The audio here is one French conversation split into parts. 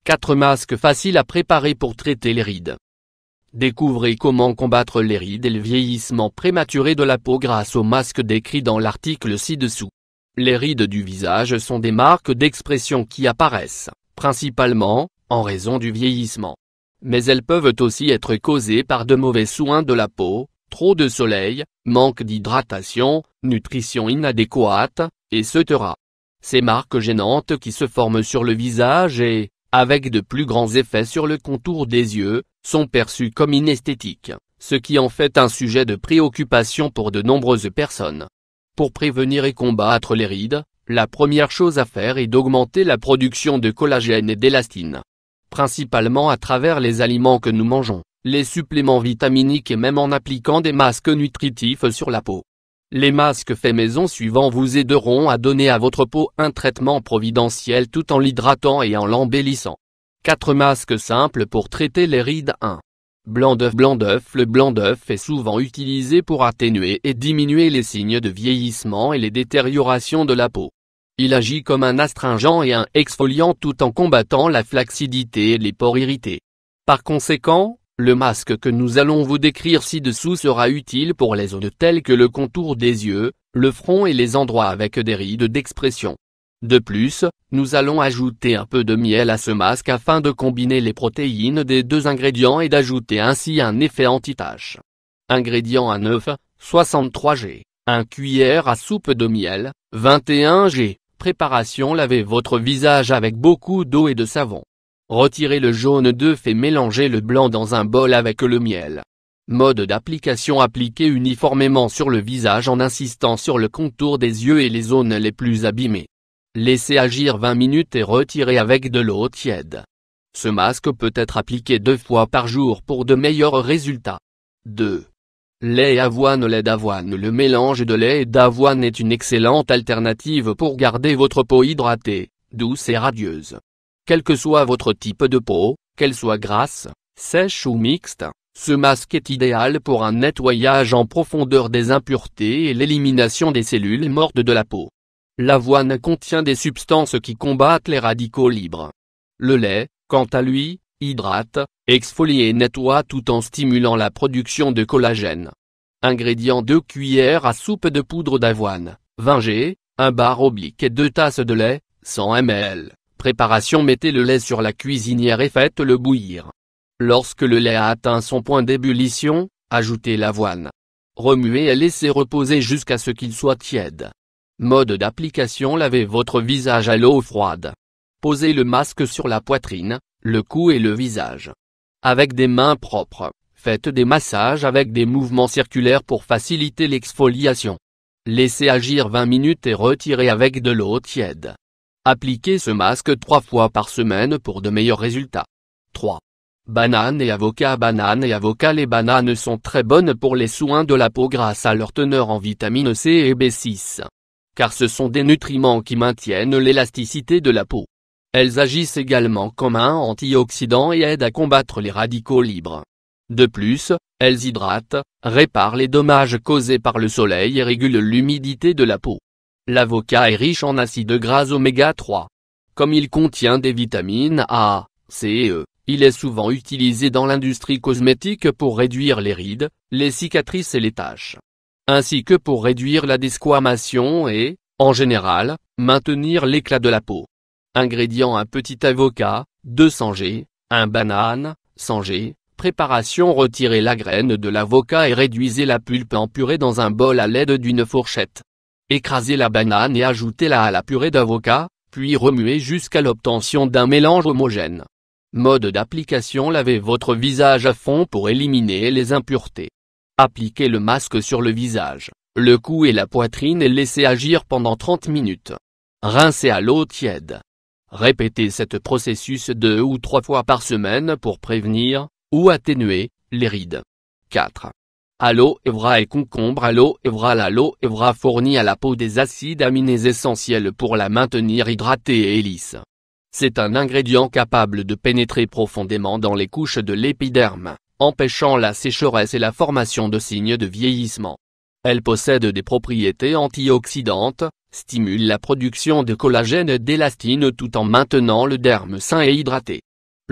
4 masques faciles à préparer pour traiter les rides. Découvrez comment combattre les rides et le vieillissement prématuré de la peau grâce aux masques décrits dans l'article ci-dessous. Les rides du visage sont des marques d'expression qui apparaissent, principalement, en raison du vieillissement. Mais elles peuvent aussi être causées par de mauvais soins de la peau, trop de soleil, manque d'hydratation, nutrition inadéquate, etc. Ces marques gênantes qui se forment sur le visage et, avec de plus grands effets sur le contour des yeux, sont perçues comme inesthétiques, ce qui en fait un sujet de préoccupation pour de nombreuses personnes. Pour prévenir et combattre les rides, la première chose à faire est d'augmenter la production de collagène et d'élastine. Principalement à travers les aliments que nous mangeons, les suppléments vitaminiques et même en appliquant des masques nutritifs sur la peau. Les masques faits maison suivants vous aideront à donner à votre peau un traitement providentiel tout en l'hydratant et en l'embellissant. 4 masques simples pour traiter les rides. 1. Blanc d'œuf. Le blanc d'œuf est souvent utilisé pour atténuer et diminuer les signes de vieillissement et les détériorations de la peau. Il agit comme un astringent et un exfoliant tout en combattant la flacidité et les pores irrités. Par conséquent, le masque que nous allons vous décrire ci-dessous sera utile pour les zones telles que le contour des yeux, le front et les endroits avec des rides d'expression. De plus, nous allons ajouter un peu de miel à ce masque afin de combiner les protéines des 2 ingrédients et d'ajouter ainsi un effet anti-tache. Ingrédients à 9, 63 g, 1 cuillère à soupe de miel, 21 g. Préparation: lavez votre visage avec beaucoup d'eau et de savon. Retirez le jaune d'œuf et mélangez le blanc dans un bol avec le miel. Mode d'application: appliquez uniformément sur le visage en insistant sur le contour des yeux et les zones les plus abîmées. Laissez agir 20 minutes et retirez avec de l'eau tiède. Ce masque peut être appliqué 2 fois par jour pour de meilleurs résultats. 2. Lait et avoine. Lait d'avoine. Le mélange de lait et d'avoine est une excellente alternative pour garder votre peau hydratée, douce et radieuse. Quel que soit votre type de peau, qu'elle soit grasse, sèche ou mixte, ce masque est idéal pour un nettoyage en profondeur des impuretés et l'élimination des cellules mortes de la peau. L'avoine contient des substances qui combattent les radicaux libres. Le lait, quant à lui, hydrate, exfolie et nettoie tout en stimulant la production de collagène. Ingrédients: 2 cuillères à soupe de poudre d'avoine, 20 g, 1 bar oblique et 2 tasses de lait, 100 ml. Préparation: mettez le lait sur la cuisinière et faites-le bouillir. Lorsque le lait a atteint son point d'ébullition, ajoutez l'avoine. Remuez et laissez reposer jusqu'à ce qu'il soit tiède. Mode d'application: lavez votre visage à l'eau froide. Posez le masque sur la poitrine, le cou et le visage. Avec des mains propres, faites des massages avec des mouvements circulaires pour faciliter l'exfoliation. Laissez agir 20 minutes et retirez avec de l'eau tiède. Appliquez ce masque 3 fois par semaine pour de meilleurs résultats. 3. Banane et avocat. Banane et avocat. Les bananes sont très bonnes pour les soins de la peau grâce à leur teneur en vitamine C et B6. Car ce sont des nutriments qui maintiennent l'élasticité de la peau. Elles agissent également comme un antioxydant et aident à combattre les radicaux libres. De plus, elles hydratent, réparent les dommages causés par le soleil et régulent l'humidité de la peau. L'avocat est riche en acides gras oméga 3. Comme il contient des vitamines A, C et E, il est souvent utilisé dans l'industrie cosmétique pour réduire les rides, les cicatrices et les taches. Ainsi que pour réduire la desquamation et, en général, maintenir l'éclat de la peau. Ingrédients: un petit avocat, 200 g, 1 banane, 100 g. Préparation: retirez la graine de l'avocat et réduisez la pulpe en purée dans un bol à l'aide d'une fourchette. Écrasez la banane et ajoutez-la à la purée d'avocat, puis remuez jusqu'à l'obtention d'un mélange homogène. Mode d'application: lavez votre visage à fond pour éliminer les impuretés. Appliquez le masque sur le visage, le cou et la poitrine et laissez agir pendant 30 minutes. Rincez à l'eau tiède. Répétez ce processus 2 ou 3 fois par semaine pour prévenir, ou atténuer, les rides. 4. Aloe vera et concombre. Aloe vera. L'aloe vera fournit à la peau des acides aminés essentiels pour la maintenir hydratée et lisse. C'est un ingrédient capable de pénétrer profondément dans les couches de l'épiderme, empêchant la sécheresse et la formation de signes de vieillissement. Elle possède des propriétés antioxydantes, stimule la production de collagène et d'élastine tout en maintenant le derme sain et hydraté.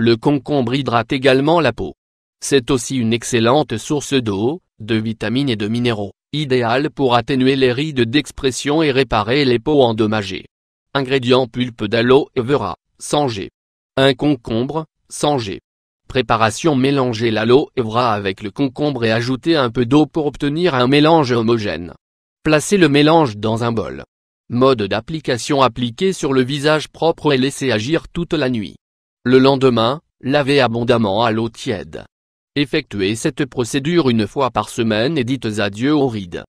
Le concombre hydrate également la peau. C'est aussi une excellente source d'eau, de vitamines et de minéraux, idéale pour atténuer les rides d'expression et réparer les peaux endommagées. Ingrédients: pulpe d'aloe vera, 100 g. Un concombre, 100 g. Préparation: mélangez l'aloe vera avec le concombre et ajoutez un peu d'eau pour obtenir un mélange homogène. Placez le mélange dans un bol. Mode d'application: appliquer sur le visage propre et laisser agir toute la nuit. Le lendemain, lavez abondamment à l'eau tiède. Effectuez cette procédure une fois par semaine et dites adieu aux rides.